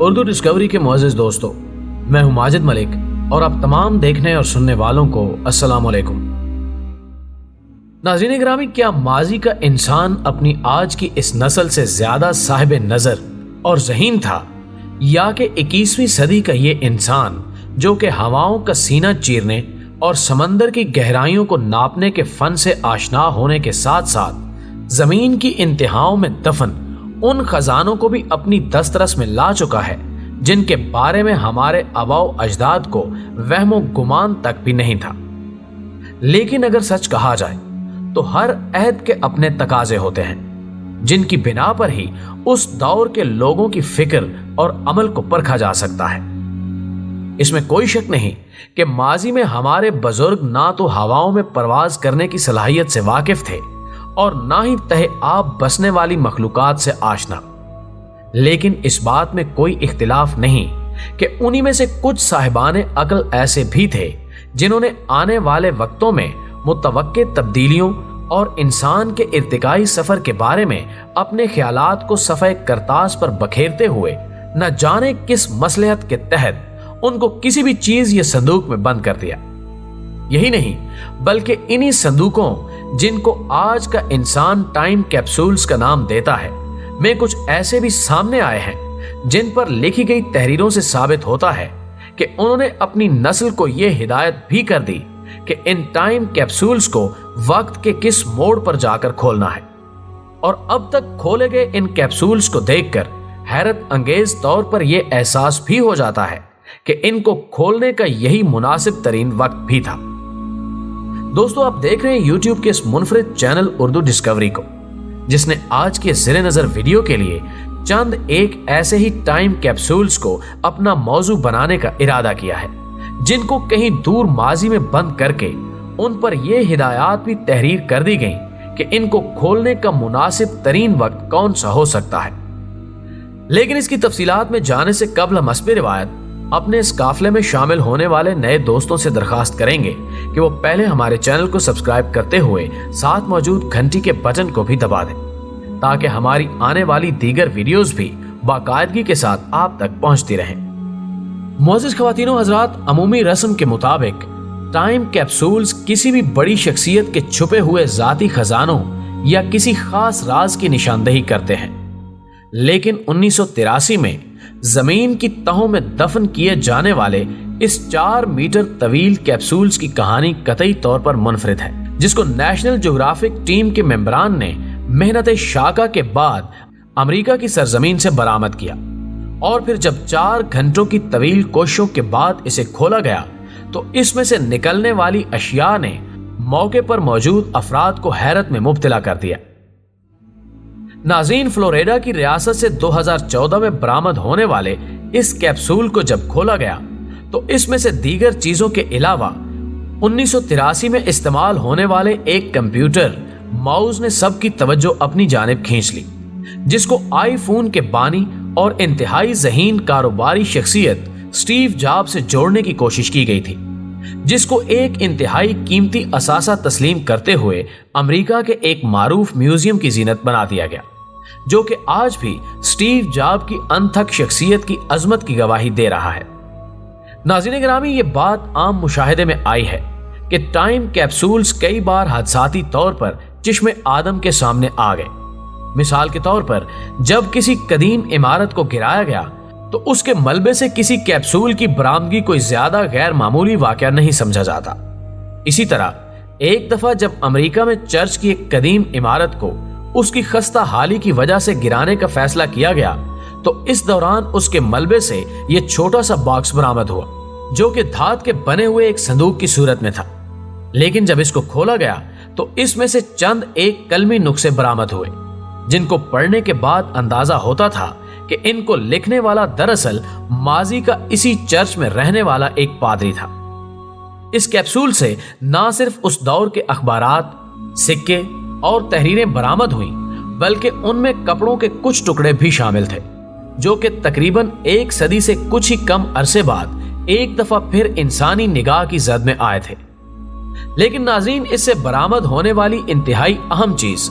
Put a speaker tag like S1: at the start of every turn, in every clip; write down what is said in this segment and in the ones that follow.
S1: Urdu Discovery کے معزز دوستو، میں ہوں ماجد ملک اور آپ تمام دیکھنے اور سننے والوں کو السلام علیکم۔ ناظرین گرامی، کیا ماضی کا انسان اپنی آج کی اس نسل سے زیادہ صاحب نظر اور ذہین تھا، یا کہ 21ویں صدی کا یہ انسان جو کہ ہواؤں کا سینہ چیرنے اور سمندر کی گہرائیوں کو ناپنے کے فن سے آشنا ہونے کے ساتھ ساتھ زمین کی انتہاؤں میں دفن ان خزانوں کو بھی اپنی دسترس میں لا چکا ہے جن کے بارے میں ہمارے آباء و اجداد کو وہم و گمان تک بھی نہیں تھا۔ لیکن اگر سچ کہا جائے تو ہر عہد کے اپنے تقاضے ہوتے ہیں جن کی بنا پر ہی اس دور کے لوگوں کی فکر اور عمل کو پرکھا جا سکتا ہے۔ اس میں کوئی شک نہیں کہ ماضی میں ہمارے بزرگ نہ تو ہواؤں میں پرواز کرنے کی صلاحیت سے واقف تھے اور نہ ہی تہہ آب بسنے والی مخلوقات سے آشنا، لیکن اس بات میں کوئی اختلاف نہیں کہ انہی میں سے کچھ صاحبان عقل ایسے بھی تھے جنہوں نے آنے والے وقتوں میں متوقع تبدیلیوں اور انسان کے ارتقائی سفر کے بارے میں اپنے خیالات کو صفحہ کرتاس پر بکھیرتے ہوئے نہ جانے کس مصلحت کے تحت ان کو کسی بھی چیز یا صندوق میں بند کر دیا۔ یہی نہیں بلکہ انہی صندوقوں جن کو آج کا انسان ٹائم کیپسولز کا نام دیتا ہے میں کچھ ایسے بھی سامنے آئے ہیں جن پر لکھی گئی تحریروں سے ثابت ہوتا ہے کہ انہوں نے اپنی نسل کو یہ ہدایت بھی کر دی کہ ان ٹائم کیپسولز کو وقت کے کس موڑ پر جا کر کھولنا ہے، اور اب تک کھولے گئے ان کیپسولز کو دیکھ کر حیرت انگیز طور پر یہ احساس بھی ہو جاتا ہے کہ ان کو کھولنے کا یہی مناسب ترین وقت بھی تھا۔ دوستو، آپ دیکھ رہے ہیں یوٹیوب کے اس منفرد چینل اردو ڈسکوری کو، جس نے آج کے زیر نظر ویڈیو کے لیے چند ایک ایسے ہی ٹائم کیپسولز کو اپنا موضوع بنانے کا ارادہ کیا ہے جن کو کہیں دور ماضی میں بند کر کے ان پر یہ ہدایات بھی تحریر کر دی گئیں کہ ان کو کھولنے کا مناسب ترین وقت کون سا ہو سکتا ہے۔ لیکن اس کی تفصیلات میں جانے سے قبل ہم حسب روایت اپنے اس قافلے میں شامل ہونے والے نئے دوستوں سے درخواست کریں گے کہ وہ پہلے ہمارے چینل کو سبسکرائب کرتے ہوئے ساتھ موجود گھنٹی کے بٹن کو بھی دبا دیں تاکہ ہماری آنے والی دیگر ویڈیوز بھی باقاعدگی کے ساتھ آپ تک پہنچتی رہیں۔ معزز خواتین و حضرات، عمومی رسم کے مطابق ٹائم کیپسولز کسی بھی بڑی شخصیت کے چھپے ہوئے ذاتی خزانوں یا کسی خاص راز کی نشاندہی کرتے ہیں، لیکن 1983 میں زمین کی تہوں میں دفن کیے جانے والے اس 4 میٹر طویل کیپسولز کی کہانی قطعی طور پر منفرد ہے، جس کو نیشنل جغرافک ٹیم کے ممبران نے محنت شاقہ کے بعد امریکہ کی سرزمین سے برآمد کیا، اور پھر جب 4 گھنٹوں کی طویل کوششوں کے بعد اسے کھولا گیا تو اس میں سے نکلنے والی اشیاء نے موقع پر موجود افراد کو حیرت میں مبتلا کر دیا۔ ناظرین، فلوریڈا کی ریاست سے 2014 میں برآمد ہونے والے اس کیپسول کو جب کھولا گیا تو اس میں سے دیگر چیزوں کے علاوہ 1983 میں استعمال ہونے والے ایک کمپیوٹر ماؤس نے سب کی توجہ اپنی جانب کھینچ لی، جس کو آئی فون کے بانی اور انتہائی ذہین کاروباری شخصیت سٹیو جاب سے جوڑنے کی کوشش کی گئی تھی، جس کو ایک انتہائی قیمتی اثاثہ تسلیم کرتے ہوئے امریکہ کے ایک معروف میوزیم کی زینت بنا دیا گیا، جو کہ آج بھی سٹیو جاب کی انتھک شخصیت کی عظمت کی گواہی دے رہا ہے۔ ناظرین گرامی، یہ بات عام مشاہدے میں آئی ہے کہ ٹائم کیپسولز کئی بار حادثاتی طور پر چشم آدم کے سامنے آ گئے۔ مثال کے طور پر جب کسی قدیم عمارت کو گرایا گیا تو اس کے ملبے سے کسی کیپسول کی برآمدگی کوئی زیادہ غیر معمولی واقعہ نہیں سمجھا جاتا۔ اسی طرح ایک دفعہ جب امریکہ میں چرچ کی ایک قدیم عمارت کو اس کی خستہ حالی کی وجہ سے گرانے کا فیصلہ کیا گیا تو اس دوران اس کے ملبے سے یہ چھوٹا سا باکس برآمد ہوا جو کہ دھات کے بنے ہوئے ایک صندوق کی صورت میں تھا، لیکن جب اس کو کھولا گیا تو اس میں سے چند ایک کلمی نسخے برآمد ہوئے جن کو پڑھنے کے بعد اندازہ ہوتا تھا کہ ان کو لکھنے والا دراصل ماضی کا اسی چرچ میں رہنے والا ایک پادری تھا۔ اس کیپسول سے نہ صرف اس دور کے اخبارات، سکے اور تحریریں برآمد ہوئیں بلکہ ان میں کپڑوں کے کچھ ٹکڑے بھی شامل تھے جو کہ تقریباً 1 صدی سے کچھ ہی کم عرصے بعد ایک دفعہ پھر انسانی نگاہ کی زد میں آئے تھے۔ لیکن ناظرین، اس سے برآمد ہونے والی انتہائی اہم چیز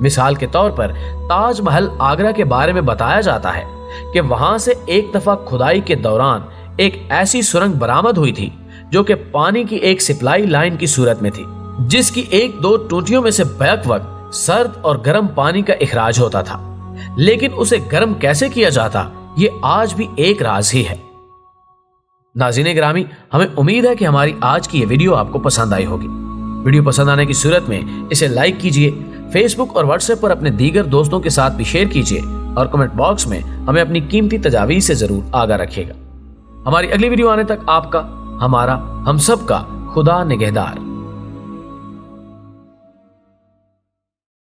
S1: مثال کے طور پر تاج محل آگرہ کے بارے میں بتایا جاتا ہے کہ وہاں سے ایک دفعہ کھدائی کے دوران ایک ایسی سرنگ برآمد ہوئی تھی جو کہ پانی کی ایک سپلائی لائن کی صورت میں تھی، جس کی ایک دو ٹوٹیوں میں سے بیک وقت سرد اور گرم پانی کا اخراج ہوتا تھا، لیکن اسے گرم کیسے کیا جاتا یہ آج بھی ایک راز ہی ہے۔ ناظرین گرامی، ہمیں امید ہے کہ ہماری آج کی یہ ویڈیو آپ کو پسند آئی ہوگی۔ ویڈیو پسند آنے کی صورت میں اسے لائک کیجئے، فیس بک اور واٹس ایپ پر اپنے دیگر دوستوں کے ساتھ بھی شیئر کیجئے اور کمنٹ باکس میں ہمیں اپنی قیمتی تجاویز سے ضرور آگاہ رکھیے گا۔ ہماری اگلی ویڈیو آنے تک آپ کا، ہمارا، ہم سب کا خدا نگہدار۔